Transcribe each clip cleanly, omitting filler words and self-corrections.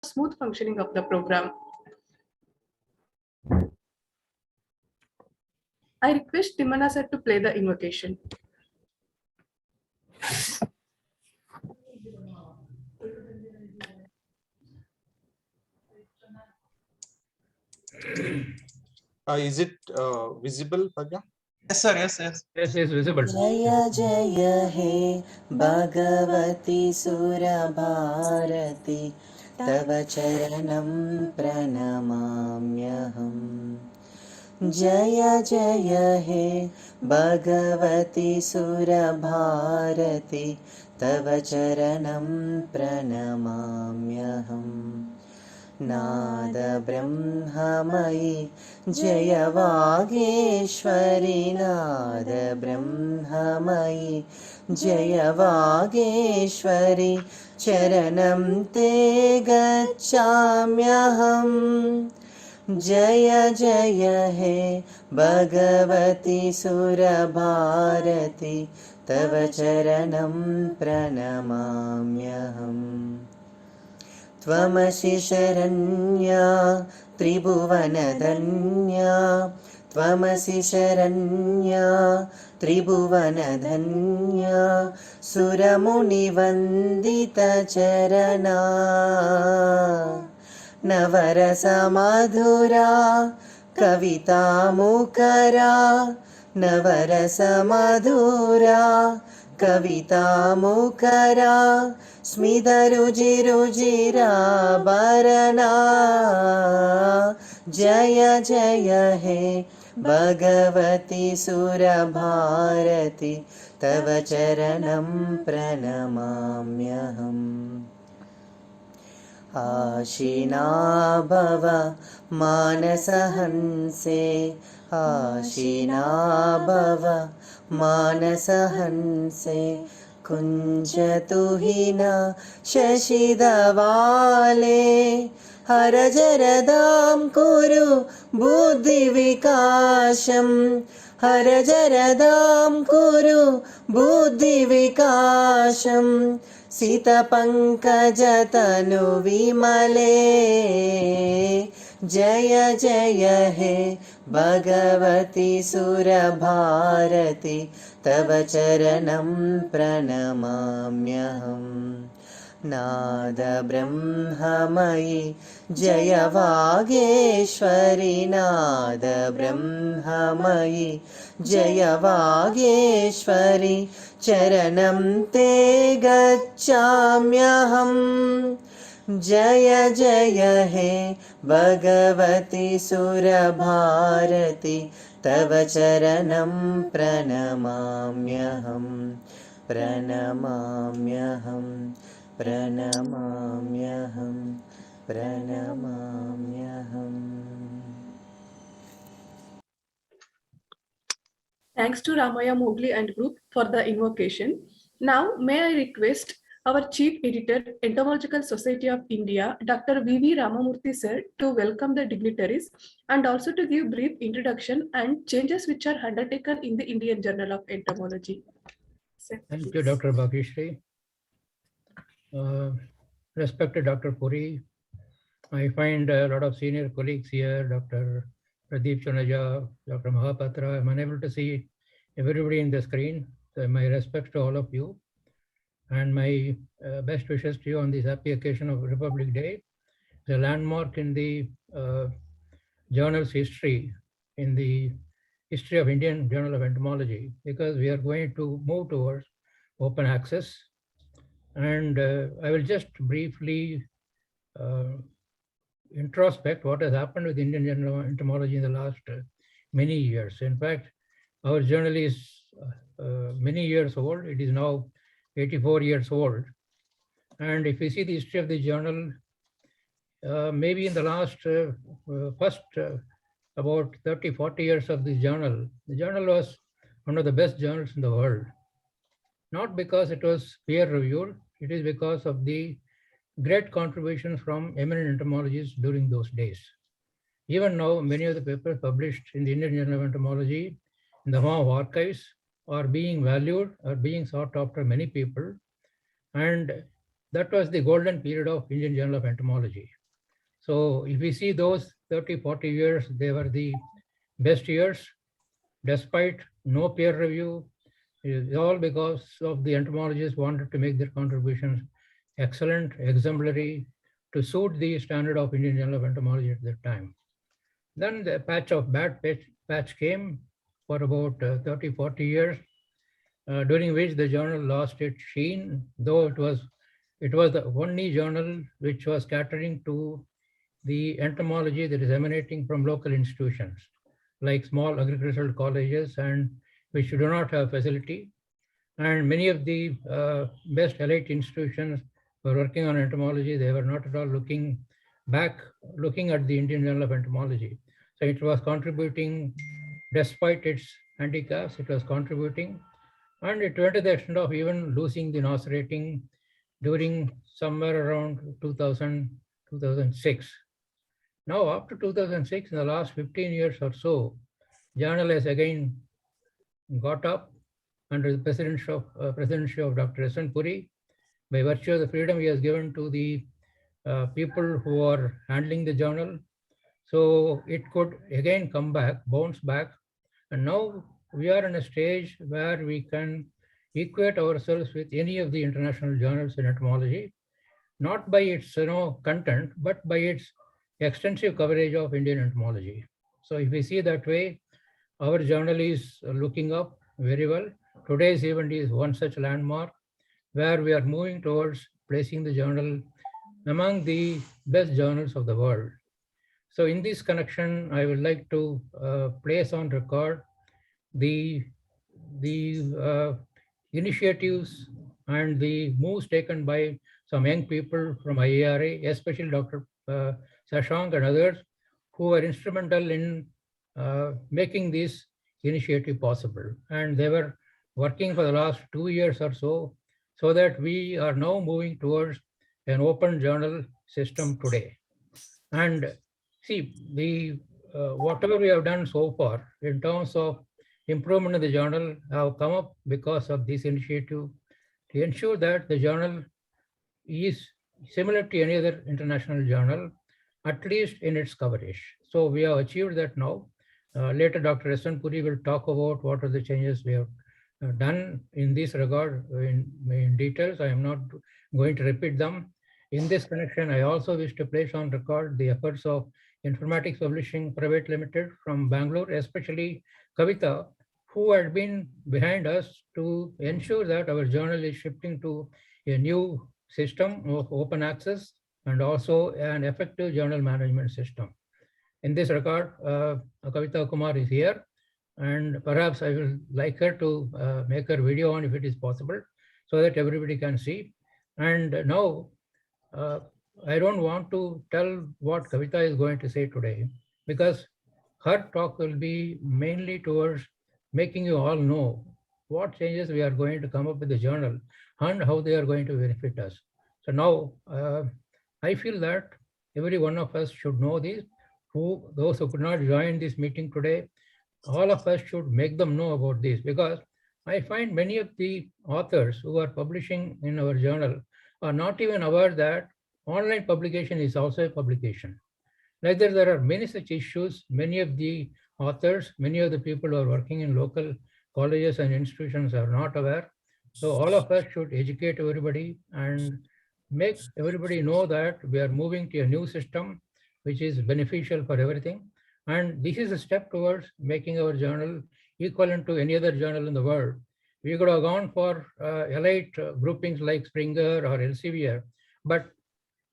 smooth functioning of the program. I request Timana sir to play the invocation. Is it visible, Bhagya? Yes, sir. Yes. Yes, it's visible. Jaya Jaya He Bhagavati Sura Bharati Tava Charanam Pranamamyaham. Jaya Jaya He Bhagavati Sura Bharati Tava Charanam Pranamamyaham. Nada Brahmamayi Jaya Vageshwari Nada Brahmamayi Jaya Vageshwari Charanam Te Gachamyaham. Jaya Jaya He Bhagavati Sura Bharati Tava Charanam Pranamamyaham. Tvamasi Sharanya Tribhuvanadhanya Tvamasi Sharanya Tribhuvanadhanya Suramuni Vandita Charana Navarasa Madhura Kavita Mukara Navarasa Madhura Kavita Mukara Smita Ruji Rujira Bharana. Jaya Jaya He Bhagavati Sura Bharati Tava Charanam Pranamamyaham. Ashina Bhava Manasahanse Ashina Bhava Manasahanse Kunjatuhina Shashidavale Harajaradam Kuru Buddhi Vikasham Harajaradam Kuru Buddhi Vikasham Sita Pankajatanu Vimale. Jaya Jaya He Bhagavati Sura Bharati Tava Charanam Pranamamyaham. Nada Brahmamayi Jaya Vageshwari Nada Brahmamayi Jaya Vageshwari Charanam Te Gachamyaham. Jaya Jaya He Bhagavati Sura Bharati Tava Charanam Pranamamyaham. Pranamamyaham. Pranamamyaham. Pranamamyaham. Thanks to Ramaya Mowgli and group for the invocation. Now, may I request our Chief Editor, Entomological Society of India, Dr. V.V. Ramamurthy sir, to welcome the dignitaries and also to give brief introduction and changes which are undertaken in the Indian Journal of Entomology. Sir, Thank you, Dr. Bhagishri. Respected Dr. Puri, I find a lot of senior colleagues here, Dr. Pradeep Chunaja, Dr. Mahapatra. I'm unable to see everybody in the screen. So my respects to all of you and my best wishes to you on this happy occasion of Republic Day. It's a landmark in the journal's history, in the history of Indian Journal of Entomology, because we are going to move towards open access. And I will just briefly introspect what has happened with Indian Journal of Entomology in the last many years. In fact, our journal is many years old. It is now 84 years old. And if we see the history of the journal, maybe in the last first about 30, 40 years of this journal, the journal was one of the best journals in the world. Not because it was peer-reviewed, it is because of the great contributions from eminent entomologists during those days. Even now, many of the papers published in the Indian Journal of Entomology in the form of archives are being valued, are being sought after many people. And that was the golden period of Indian Journal of Entomology. So if we see those 30, 40 years, they were the best years, despite no peer review. It is all because of the entomologists wanted to make their contributions excellent, exemplary, to suit the standard of Indian Journal of Entomology at that time. Then the patch of bad patch came for about 30, 40 years, during which the journal lost its sheen, though it was the only journal which was catering to the entomology that is emanating from local institutions, like small agricultural colleges, and which do not have facility. And many of the best elite institutions were working on entomology. They were not at all looking at the Indian Journal of Entomology. So it was contributing, despite its handicaps, it was contributing. And it went to the extent of even losing the NOS rating during somewhere around 2000, 2006. Now, after 2006, in the last 15 years or so, journal has again got up under the presidency of Dr. S.N. Puri, by virtue of the freedom he has given to the people who are handling the journal. So it could again come back, bounce back. And now we are in a stage where we can equate ourselves with any of the international journals in entomology, not by its content, but by its extensive coverage of Indian entomology. So if we see that way, our journal is looking up very well. Today's event is one such landmark where we are moving towards placing the journal among the best journals of the world. So in this connection, I would like to place on record the initiatives and the moves taken by some young people from IARA, especially Dr. Sashank and others, who were instrumental in making this initiative possible. And they were working for the last 2 years or so that we are now moving towards an open journal system today. And see, whatever we have done so far in terms of improvement of the journal have come up because of this initiative to ensure that the journal is similar to any other international journal, at least in its coverage. So we have achieved that now. Later, Dr. S.N. Puri will talk about what are the changes we have done in this regard in details. I am not going to repeat them. In this connection, I also wish to place on record the efforts of Informatics Publishing Private Limited from Bangalore, especially Kavita, who had been behind us to ensure that our journal is shifting to a new system of open access and also an effective journal management system. In this regard, Kavita Kumar is here, and perhaps I will like her to make her video on if it is possible, so that everybody can see. And now, I don't want to tell what Kavita is going to say today, because her talk will be mainly towards making you all know what changes we are going to come up with the journal and how they are going to benefit us. So now, I feel that every one of us should know this. Those who could not join this meeting today, all of us should make them know about this, because I find many of the authors who are publishing in our journal are not even aware that online publication is also a publication. Neither there are many such issues. Many of the authors, many of the people who are working in local colleges and institutions are not aware. So all of us should educate everybody and make everybody know that we are moving to a new system which is beneficial for everything. And this is a step towards making our journal equivalent to any other journal in the world. We could have gone for elite groupings like Springer or Elsevier, but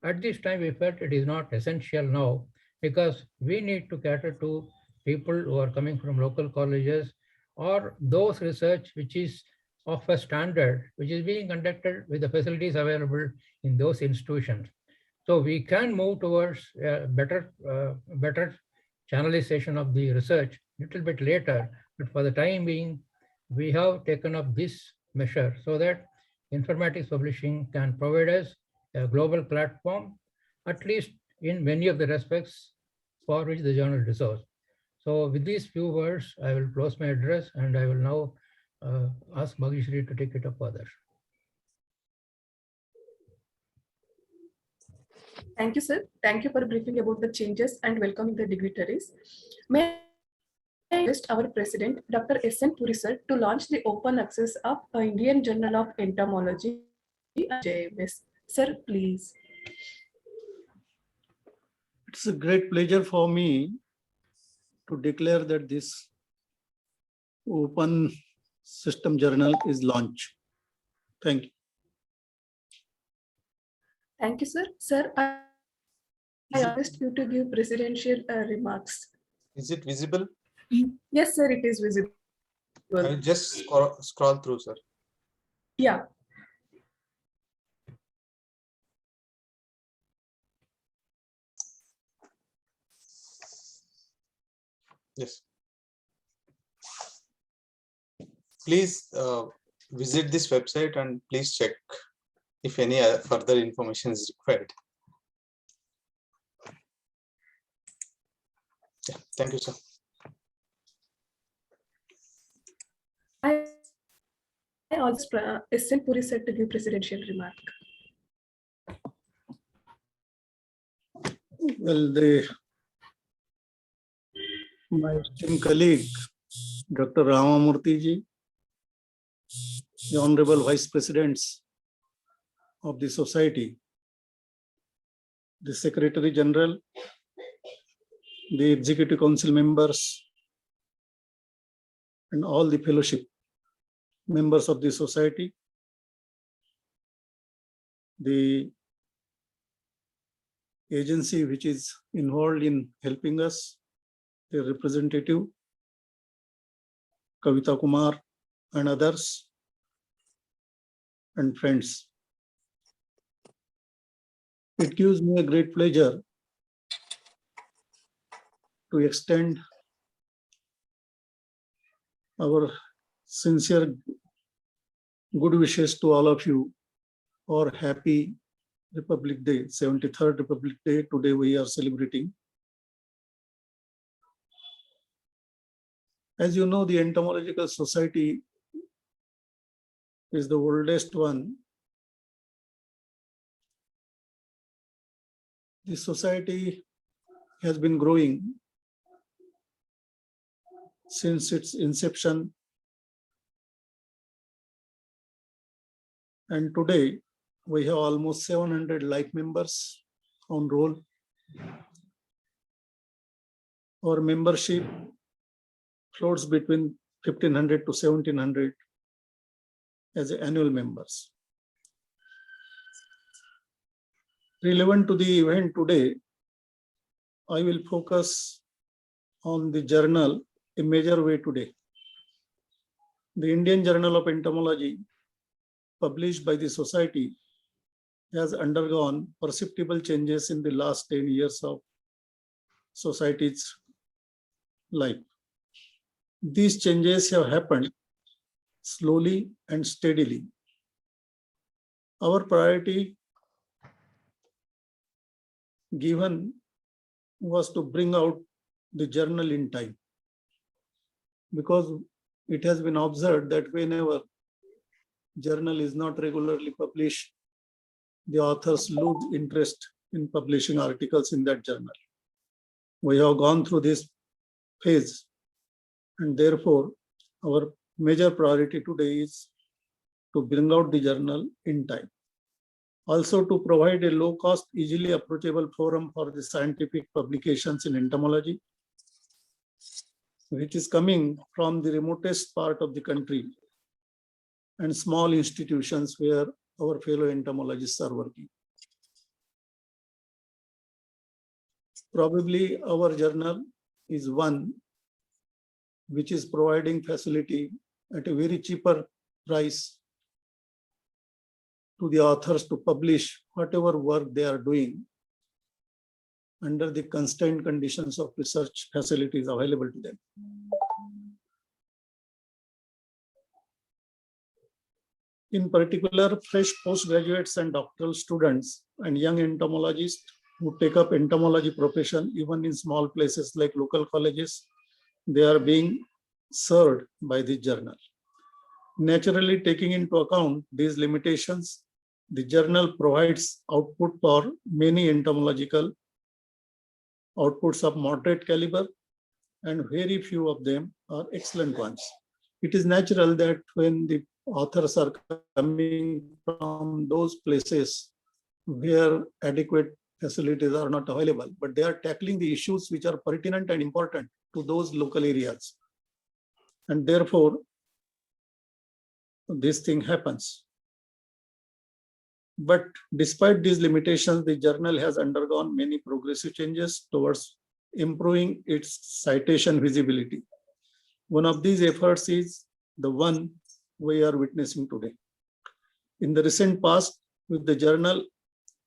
at this time we felt it is not essential now, because we need to cater to people who are coming from local colleges or those research which is of a standard, which is being conducted with the facilities available in those institutions. So we can move towards better channelization of the research a little bit later, but for the time being, we have taken up this measure so that informatics publishing can provide us a global platform, at least in many of the respects for which the journal deserves. So with these few words, I will close my address, and I will now ask Bhagyashree to take it up further. Thank you, sir. Thank you for briefing about the changes and welcoming the dignitaries. May I request our president, Dr. S.N. Puri, sir, to launch the open access of Indian Journal of Entomology, IJE. Sir, please. It's a great pleasure for me to declare that this open system journal is launched. Thank you. Thank you, sir. Sir, I request you to give presidential remarks. Is it visible? Yes, sir, it is visible. I'll just scroll through, sir. Yeah. Yes. Please visit this website and please check if any further information is required. Yeah, thank you, sir. I also S.N. Puri said to give presidential remark. Well, my esteemed colleague, Dr. Ramamurthy ji, the Honorable Vice Presidents of the Society, the Secretary General, the Executive Council members, and all the fellowship members of the Society, the agency which is involved in helping us, the representative, Kavita Kumar, and others, and friends. It gives me a great pleasure to extend our sincere good wishes to all of you for happy Republic Day, 73rd Republic Day. Today we are celebrating. As you know, the Entomological Society is the oldest one. The society has been growing since its inception, and today we have almost 700 life members on roll. Our membership floats between 1,500 to 1,700 as annual members. Relevant to the event today, I will focus on the journal a major way today. The Indian Journal of Entomology, published by the Society, has undergone perceptible changes in the last 10 years of Society's life. These changes have happened slowly and steadily. Our priority given was to bring out the journal in time, because it has been observed that whenever journal is not regularly published, the authors lose interest in publishing articles in that journal. We have gone through this phase, and therefore our major priority today is to bring out the journal in time. Also to provide a low-cost, easily approachable forum for the scientific publications in entomology, which is coming from the remotest part of the country and small institutions where our fellow entomologists are working. Probably our journal is one which is providing facility at a very cheaper price to the authors to publish whatever work they are doing under the constrained conditions of research facilities available to them. In particular, fresh postgraduates and doctoral students and young entomologists who take up entomology profession, even in small places like local colleges, they are being served by this journal. Naturally, taking into account these limitations, the journal provides output for many entomological outputs of moderate caliber, and very few of them are excellent ones. It is natural that when the authors are coming from those places where adequate facilities are not available, but they are tackling the issues which are pertinent and important to those local areas. And therefore, this thing happens. But despite these limitations, the journal has undergone many progressive changes towards improving its citation visibility. One of these efforts is the one we are witnessing today. In the recent past, with the journal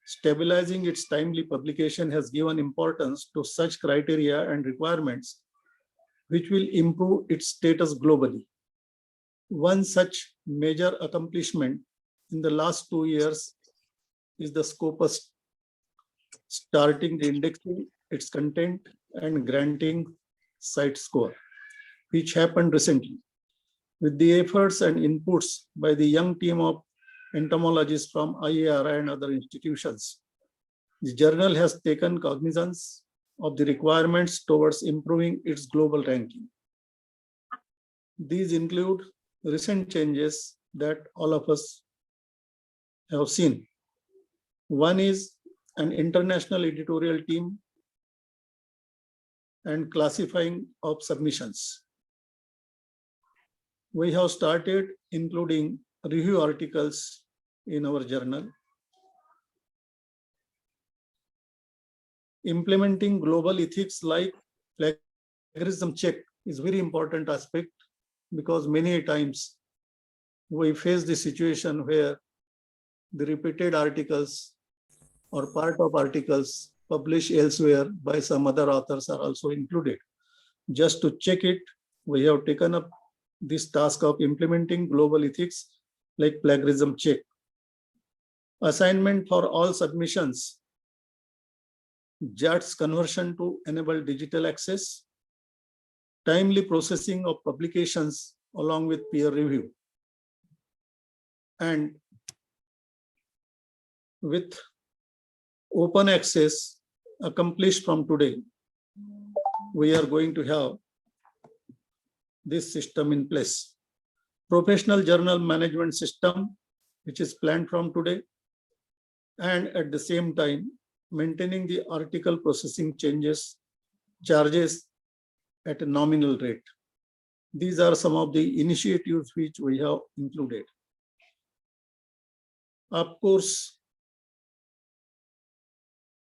stabilizing its timely publication has given importance to such criteria and requirements which will improve its status globally. One such major accomplishment in the last 2 years is the Scopus starting the indexing its content and granting site score, which happened recently. With the efforts and inputs by the young team of entomologists from IARI and other institutions, the journal has taken cognizance of the requirements towards improving its global ranking. These include recent changes that all of us have seen. One is an international editorial team and classifying of submissions. We have started including review articles in our journal. Implementing global ethics like plagiarism check is very important aspect, because many times we face the situation where the repeated articles or part of articles published elsewhere by some other authors are also included. Just to check it, we have taken up this task of implementing global ethics like plagiarism check. Assignment for all submissions, JATS conversion to enable digital access, timely processing of publications along with peer review. And with open access accomplished from today, we are going to have this system in place. Professional journal management system, which is planned from today, and at the same time, maintaining the article processing charges at a nominal rate. These are some of the initiatives which we have included. Of course,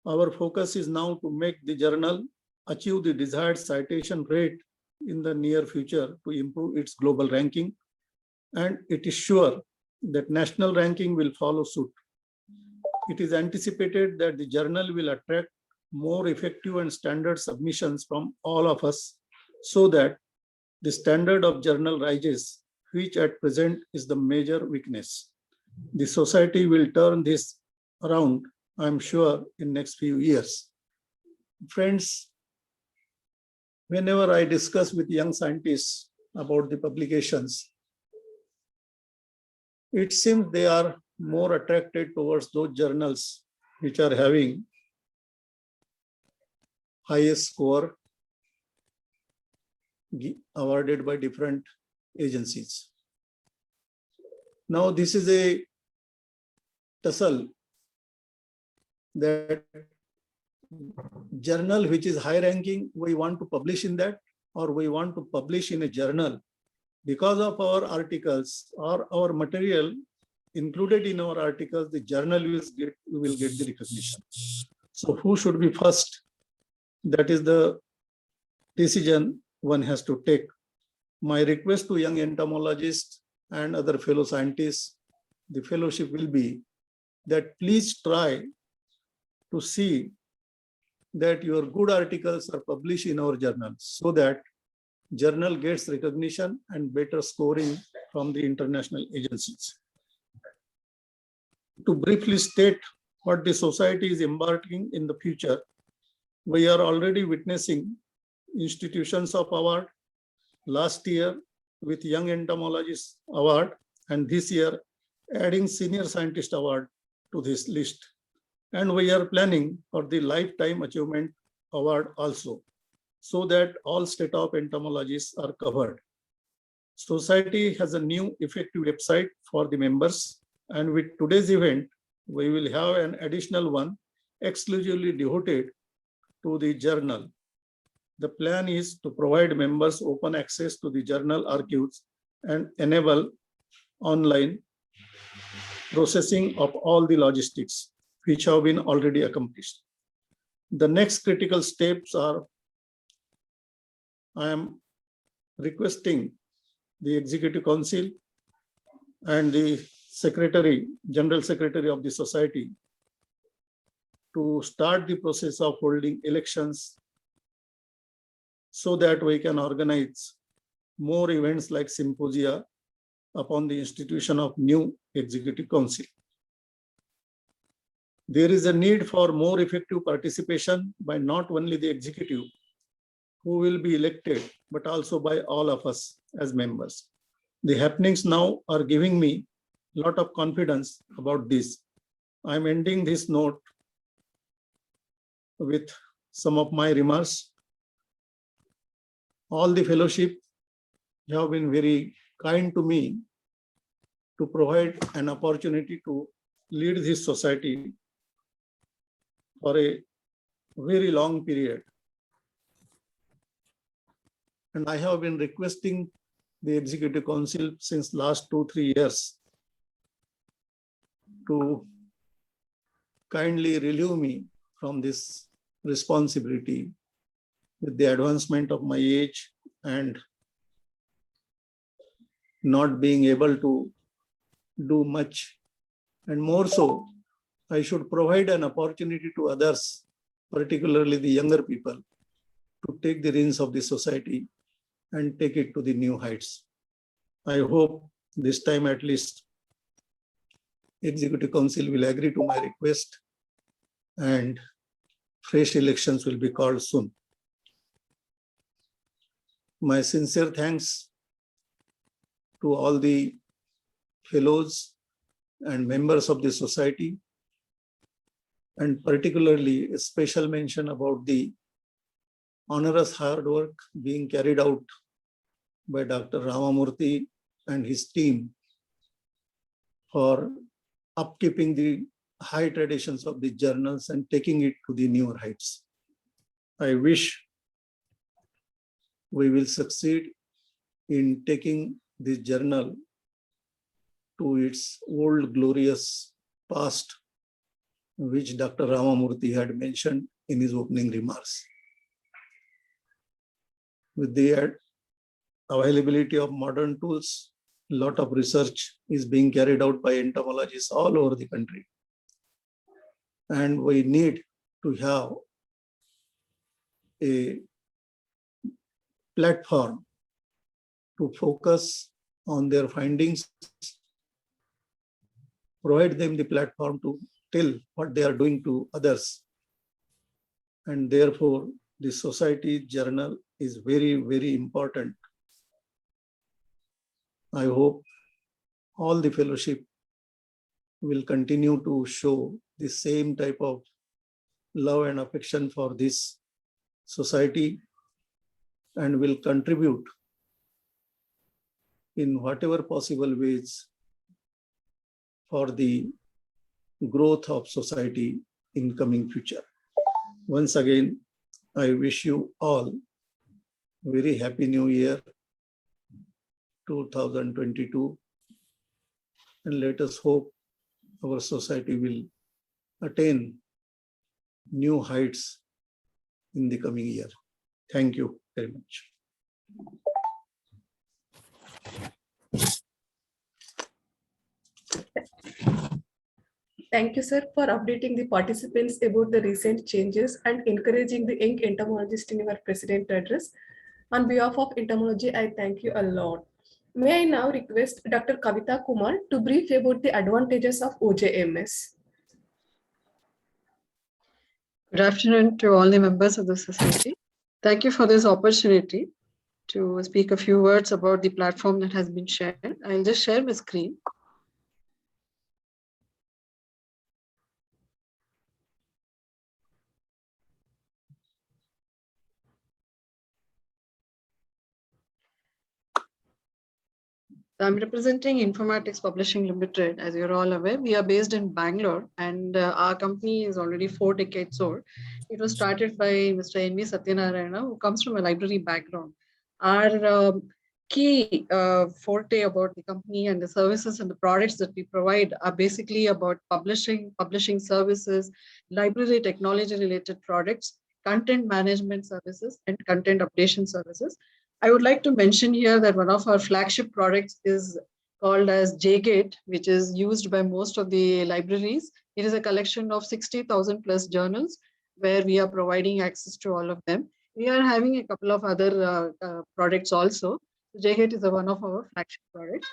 our focus is now to make the journal achieve the desired citation rate in the near future to improve its global ranking, and it is sure that national ranking will follow suit. It is anticipated that the journal will attract more effective and standard submissions from all of us, so that the standard of journal rises, which at present is the major weakness. The society will turn this around, I'm sure, in next few years. Friends, whenever I discuss with young scientists about the publications, it seems they are more attracted towards those journals which are having highest score awarded by different agencies. Now, this is a tussle that journal which is high ranking, we want to publish in that, or we want to publish in a journal because of our articles or our material included in our articles, the journal will get the recognition. So who should be first? That is the decision one has to take. My request to young entomologists and other fellow scientists, the fellowship will be that please try to see that your good articles are published in our journal, so that journal gets recognition and better scoring from the international agencies. To briefly state what the society is embarking in the future, we are already witnessing institutions of award. Last year with Young Entomologist Award, and this year adding Senior Scientist Award to this list. And we are planning for the Lifetime Achievement Award also, so that all state of entomologists are covered. Society has a new effective website for the members, and with today's event, we will have an additional one exclusively devoted to the journal. The plan is to provide members open access to the journal archives and enable online processing of all the logistics, which have been already accomplished. The next critical steps are, I am requesting the Executive Council and the General Secretary of the Society to start the process of holding elections so that we can organize more events like symposia upon the institution of new Executive Council. There is a need for more effective participation by not only the executive who will be elected, but also by all of us as members. The happenings now are giving me a lot of confidence about this. I'm ending this note with some of my remarks. All the fellowship have been very kind to me to provide an opportunity to lead this society for a very long period. And I have been requesting the Executive Council since last 2-3 years to kindly relieve me from this responsibility with the advancement of my age and not being able to do much. And more so, I should provide an opportunity to others, particularly the younger people, to take the reins of the society and take it to the new heights. I hope this time at least Executive Council will agree to my request and fresh elections will be called soon. My sincere thanks to all the fellows and members of the society, and particularly a special mention about the onerous hard work being carried out by Dr. Ramamurthy and his team for upkeeping the high traditions of the journals and taking it to the newer heights. I wish we will succeed in taking this journal to its old glorious past, which Dr. Ramamurthy had mentioned in his opening remarks. With the availability of modern tools, a lot of research is being carried out by entomologists all over the country. And we need to have a platform to focus on their findings, provide them the platform to tell what they are doing to others. And therefore, the society journal is very, very important. I hope all the fellowship will continue to show the same type of love and affection for this society and will contribute in whatever possible ways for the growth of society in coming future. Once again, I wish you all very happy new year 2022, and let us hope our society will attain new heights in the coming year. Thank you very much. Thank you, sir, for updating the participants about the recent changes and encouraging the young entomologists in your president address. On behalf of entomology, I thank you a lot. May I now request Dr. Kavita Kumar to brief about the advantages of OJMS. Good afternoon to all the members of the society. Thank you for this opportunity to speak a few words about the platform that has been shared. I'll just share my screen. I'm representing Informatics Publishing Limited. As you're all aware, we are based in Bangalore, and our company is already 4 decades old. It was started by Mr. N.V. Satyanarayana, who comes from a library background. Our key forte about the company and the services and the products that we provide are basically about publishing services, library technology related products, content management services, and content updation services. I would like to mention here that one of our flagship products is called as JGate, which is used by most of the libraries. It is a collection of 60,000 plus journals where we are providing access to all of them. We are having a couple of other products also. JGate is one of our flagship products.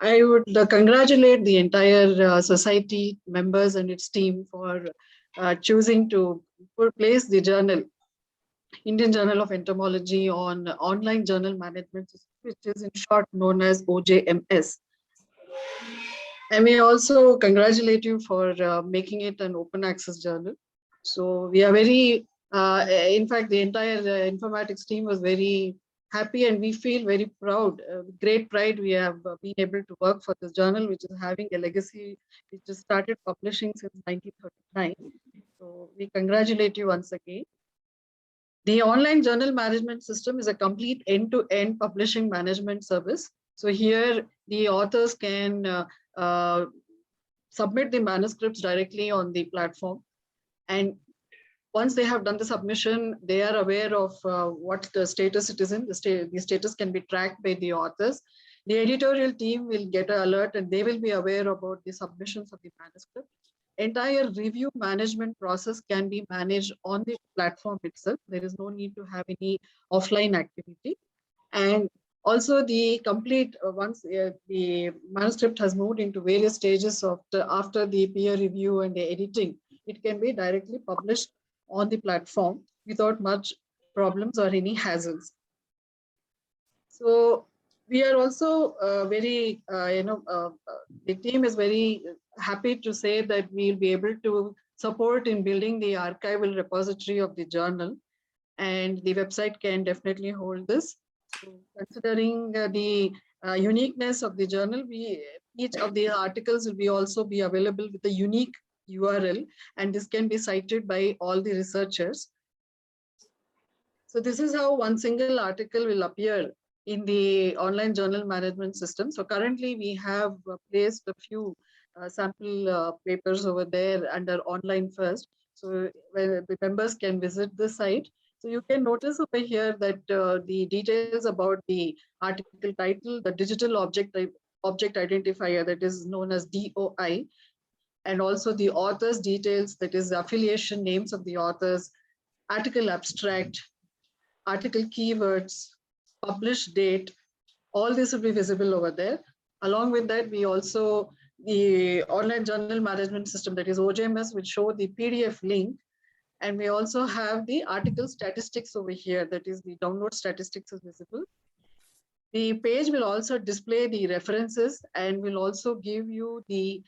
I would congratulate the entire society members and its team for choosing to place the journal, Indian Journal of Entomology, on online journal management system, which is in short known as OJMS. I may also congratulate you for making it an open access journal. So we are very, in fact, the entire informatics team was very happy, and we feel very proud, great pride we have been able to work for this journal, which is having a legacy, which has started publishing since 1939. So we congratulate you once again. The online journal management system is a complete end-to-end publishing management service. So here the authors can submit the manuscripts directly on the platform. And once they have done the submission, they are aware of what the status it is in. The status can be tracked by the authors. The editorial team will get an alert, and they will be aware about the submissions of the manuscript. Entire review management process can be managed on the platform itself. There is no need to have any offline activity. And also the complete, once the manuscript has moved into various stages of after the peer review and the editing, it can be directly published on the platform without much problems or any hassles. So we are also very, the team is very happy to say that we'll be able to support in building the archival repository of the journal, and the website can definitely hold this. So considering the uniqueness of the journal, each of the articles will also be available with a unique URL, and this can be cited by all the researchers. So this is how one single article will appear in the online journal management system. So currently we have placed a few sample papers over there under online first. So where the members can visit the site. So you can notice over here that the details about the article title, the digital object identifier, that is known as DOI, and also the author's details, that is affiliation names of the authors, article abstract, article keywords, published date, all this will be visible over there. Along with that, we also, the online journal management system, that is OJMS, will show the PDF link. And we also have the article statistics over here, that is the download statistics is visible. The page will also display the references and will also give you the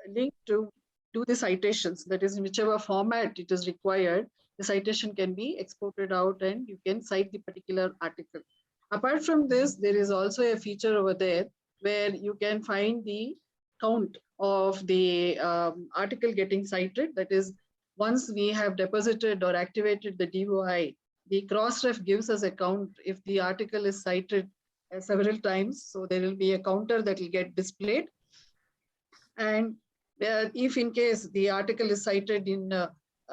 link to do the citations, that is in whichever format it is required. The citation can be exported out and you can cite the particular article. Apart from this, there is also a feature over there where you can find the count of the article getting cited. That is, once we have deposited or activated the DOI, the cross-ref gives us a count if the article is cited several times. So there will be a counter that will get displayed. And if in case the article is cited in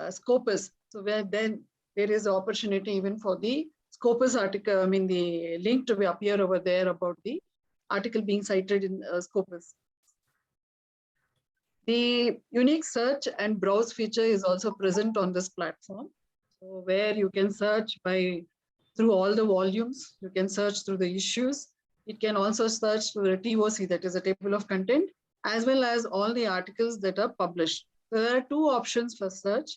Scopus, so where then there is an opportunity even for the Scopus article, I mean the link to be appear over there about the article being cited in Scopus. The unique search and browse feature is also present on this platform. So where you can search through all the volumes, you can search through the issues. It can also search through the TOC, that is a table of content, as well as all the articles that are published. So there are two options for search.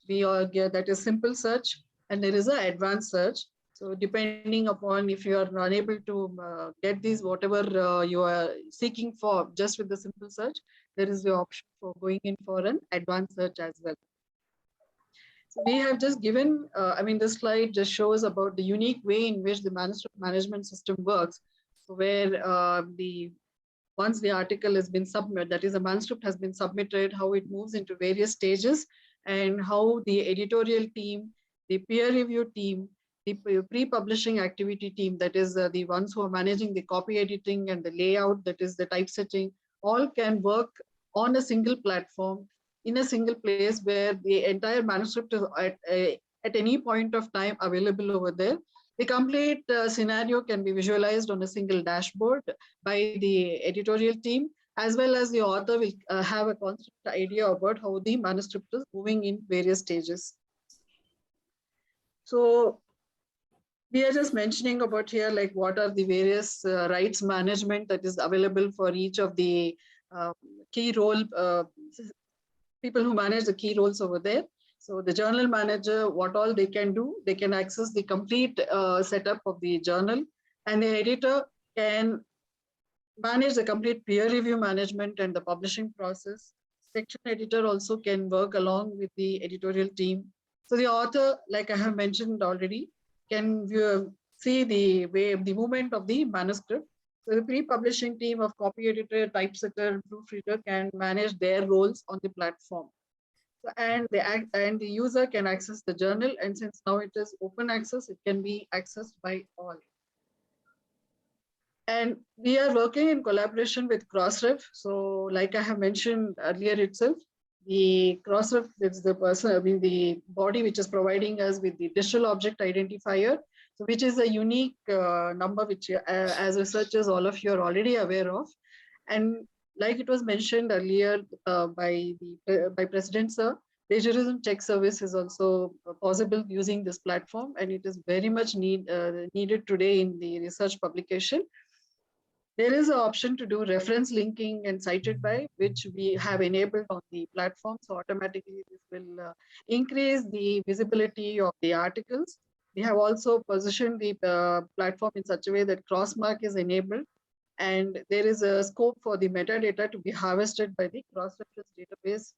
That is simple search, and there is an advanced search. So depending upon if you are unable to get these, whatever you are seeking for just with the simple search, there is the option for going in for an advanced search as well. So we have just given, this slide just shows about the unique way in which the manuscript management system works. where once the article has been submitted, that is a manuscript has been submitted, how it moves into various stages, and how the editorial team, the peer review team, the pre-publishing activity team, that is the ones who are managing the copy editing and the layout, that is the typesetting, all can work on a single platform in a single place where the entire manuscript is at any point of time available over there. The complete scenario can be visualized on a single dashboard by the editorial team, as well as the author will have a constant idea about how the manuscript is moving in various stages. So we are just mentioning about here, like what are the various rights management that is available for each of the key role people who manage the key roles over there. So the journal manager, what all they can do, they can access the complete setup of the journal, and the editor can manage the complete peer review management and the publishing process. Section editor also can work along with the editorial team. So the author, like I have mentioned already, can see the movement of the manuscript. So the pre-publishing team of copy editor, typesetter, proofreader can manage their roles on the platform. So, and the user can access the journal, and since now it is open access, it can be accessed by all. And we are working in collaboration with Crossref. So like I have mentioned earlier itself, the Crossref is the person, the body which is providing us with the digital object identifier, so which is a unique number which as researchers, all of you are already aware of. And like it was mentioned earlier by President Sir, plagiarism check service is also possible using this platform, and it is very much needed today in the research publication. There is an option to do reference linking and cited by, which we have enabled on the platform. So automatically this will increase the visibility of the articles. We have also positioned the platform in such a way that crossmark is enabled, and there is a scope for the metadata to be harvested by the cross-reference database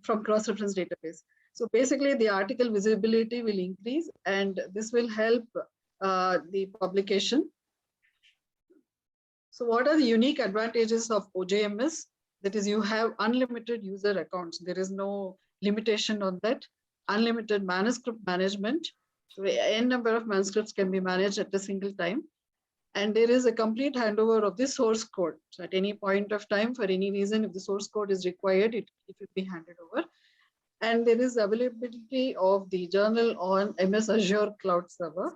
from cross-reference database. So basically the article visibility will increase, and this will help the publication. So what are the unique advantages of OJMS? That is, you have unlimited user accounts. There is no limitation on that. Unlimited manuscript management. So n number of manuscripts can be managed at a single time. And there is a complete handover of the source code. So at any point of time, for any reason, if the source code is required, it will be handed over. And there is availability of the journal on MS Azure Cloud Server.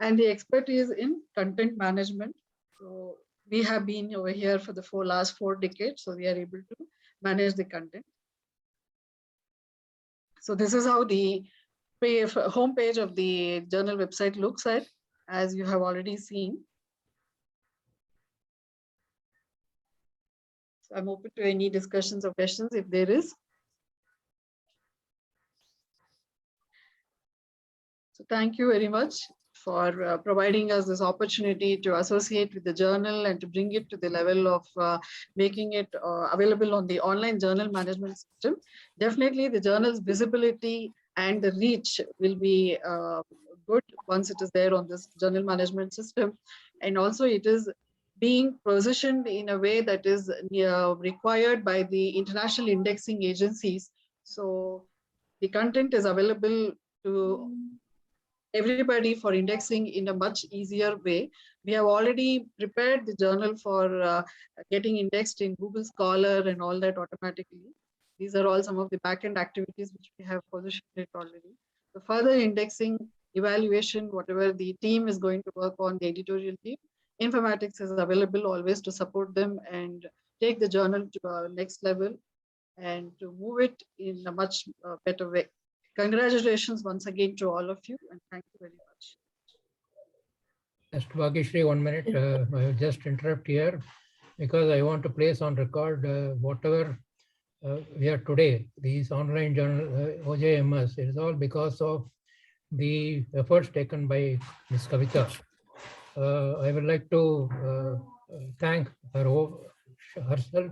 And the expertise in content management. So we have been over here for the last 4 decades, so we are able to manage the content. So this is how the homepage of the journal website looks like, as you have already seen. So I'm open to any discussions or questions if there is. So thank you very much for providing us this opportunity to associate with the journal and to bring it to the level of making it available on the online journal management system. Definitely the journal's visibility and the reach will be good once it is there on this journal management system. And also it is being positioned in a way that is required by the international indexing agencies. So the content is available to everybody for indexing in a much easier way. We have already prepared the journal for getting indexed in Google Scholar and all that automatically. These are all some of the backend activities which we have positioned it already. The further indexing, evaluation, whatever the team is going to work on, the editorial team, informatics is available always to support them and take the journal to the next level and to move it in a much better way. Congratulations once again to all of you, and thank you very much. Just Bhagishri, 1 minute. I will just interrupt here because I want to place on record whatever we are today, these online journal, OJMS, it is all because of the efforts taken by Ms. Kavita. I would like to thank herself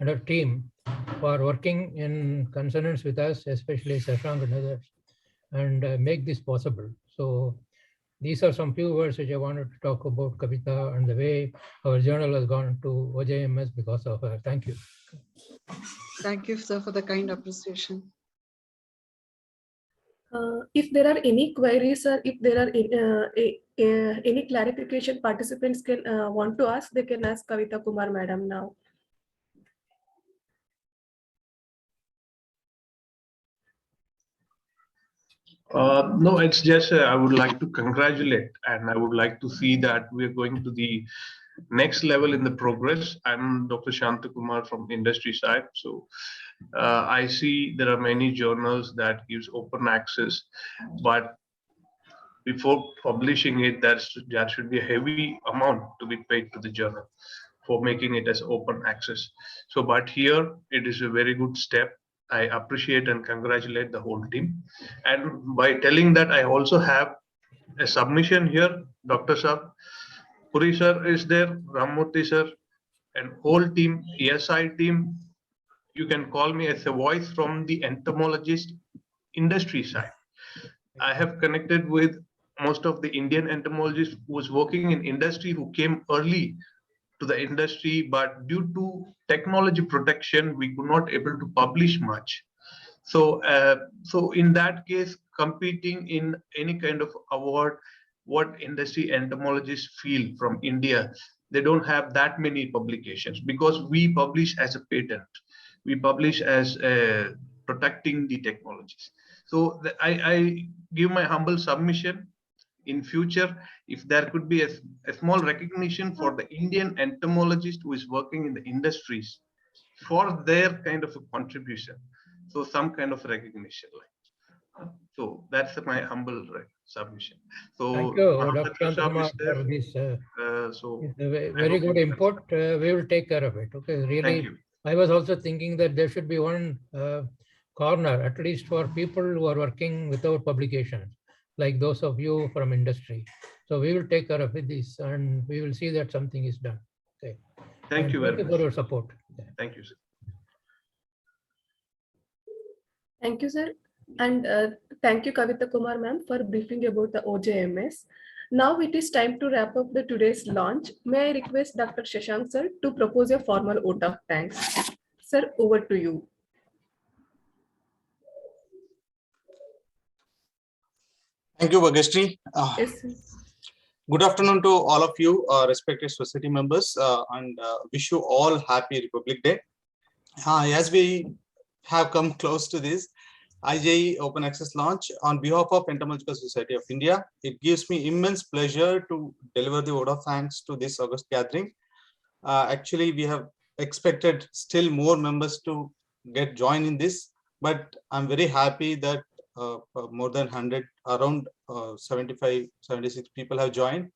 and her team for working in consonance with us, especially Shashank and others, and make this possible. So these are some few words which I wanted to talk about Kavita and the way our journal has gone to OJMS because of her. Thank you. Thank you, sir, for the kind appreciation. If there are any queries or if there are any clarification participants can want to ask, they can ask Kavita Kumar Madam now. No, it's just I would like to congratulate, and I would like to see that we are going to the next level in the progress. I'm Dr. Shantakumar from industry side. So I see there are many journals that gives open access, but before publishing it, there should be a heavy amount to be paid to the journal for making it as open access. So, but here it is a very good step. I appreciate and congratulate the whole team. And by telling that, I also have a submission here, Dr. Sir. Puri sir is there, Ramurthy sir, and whole team, ESI team. You can call me as a voice from the entomologist industry side. I have connected with most of the Indian entomologists who was working in industry who came early to the industry, but due to technology protection, we could not able to publish much. So in that case, competing in any kind of award, what industry entomologists feel from India, they don't have that many publications because we publish as a patent. We publish as protecting the technologies. So I give my humble submission in future, if there could be a small recognition for the Indian entomologist who is working in the industries for their kind of a contribution. So some kind of recognition. So that's my humble submission. So Thank you, Dr. Mahapatra Shah Shantakumar, is there. for this So very good input. We will take care of it. Okay, really. Thank you. I was also thinking that there should be one corner, at least for people who are working without publication, like those of you from industry. So we will take care of this, and we will see that something is done. Okay. Thank you very much. For your support. Thank you, sir. Thank you, sir. And thank you, Kavita Kumar ma'am, for briefing about the OJMS. Now it is time to wrap up the today's launch. May I request Dr. Shashank sir to propose a formal vote of thanks. Sir, over to you. Thank you, Bhagashri. Yes, sir. Good afternoon to all of you, respected society members, and wish you all happy Republic Day. As we have come close to this IJE Open Access launch, on behalf of Entomological Society of India, it gives me immense pleasure to deliver the vote of thanks to this August gathering. Actually, we have expected still more members to get joined in this, but I'm very happy that more than 100, around 75, 76 people have joined.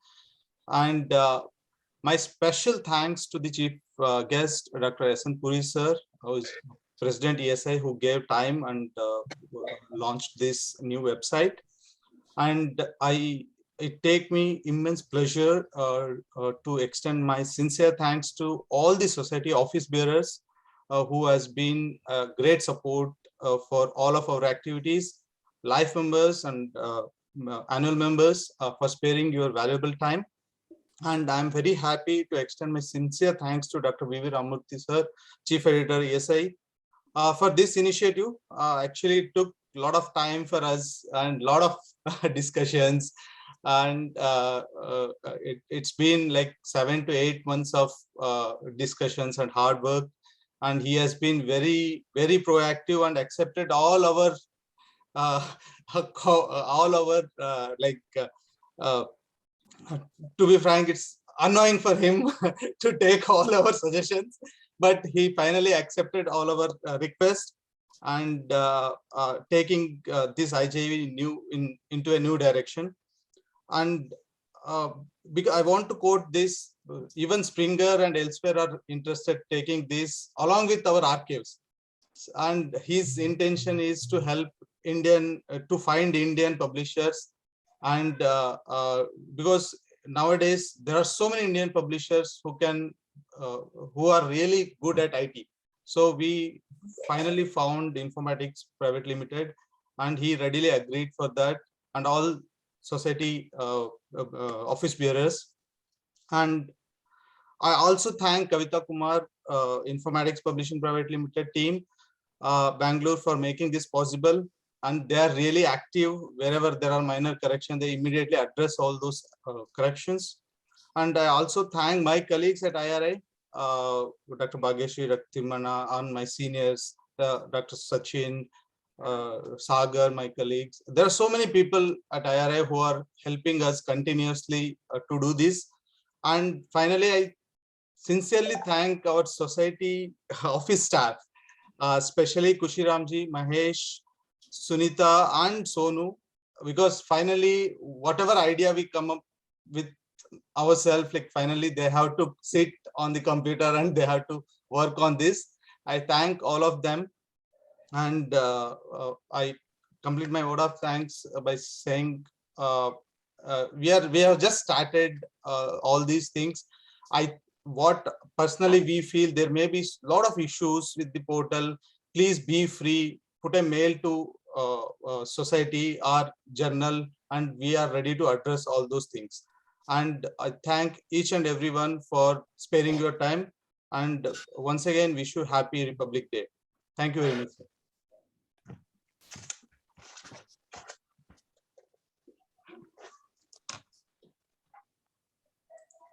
And my special thanks to the chief guest, Dr. S.N. Puri sir, who is President ESI, who gave time and launched this new website. And it take me immense pleasure to extend my sincere thanks to all the society office bearers who has been great support for all of our activities, life members and annual members for sparing your valuable time. And I'm very happy to extend my sincere thanks to Dr. V.V. Ramurthy sir, Chief Editor, ESI, for this initiative. Actually, it took a lot of time for us and a lot of discussions. And it's been like 7 to 8 months of discussions and hard work. And he has been very, very proactive and accepted all our to be frank, it's annoying for him to take all our suggestions, but he finally accepted all our requests and taking this IJE into a new direction. And because I want to quote this, even Springer and elsewhere are interested taking this along with our archives. And his intention is to help to find Indian publishers. And because nowadays there are so many Indian publishers who are really good at IT. So we finally found Informatics Private Limited, and he readily agreed for that. And all society office bearers. And I also thank Kavita Kumar, Informatics Publishing Private Limited team, Bangalore, for making this possible. And they are really active. Wherever there are minor corrections, they immediately address all those corrections. And I also thank my colleagues at IRI, Dr. Bhageshri Raktimana, and my seniors, Dr. Sachin, Sagar, my colleagues. There are so many people at IRI who are helping us continuously to do this. And finally, I sincerely thank our society office staff, especially Kushiramji, Mahesh, Sunita, and Sonu, because finally, whatever idea we come up with ourselves, like finally they have to sit on the computer and they have to work on this. I thank all of them. And I complete my word of thanks by saying we have just started all these things. What personally we feel there may be a lot of issues with the portal. Please be free, put a mail to society or journal, and we are ready to address all those things. And I thank each and everyone for sparing your time. And once again, wish you happy Republic Day. Thank you very much, sir.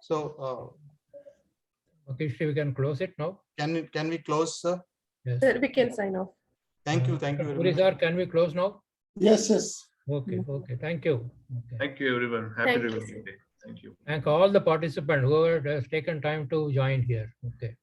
So, Okay, we can close it now. can we close, sir? Yes. Sir, we can sign off. Thank you very Puri much. sir, can we close now? Yes, yes. Okay, okay. Thank you. Okay. Thank you, everyone. Happy Thank you, Republic Day. Thank you. Thank all the participants who have taken time to join here. Okay.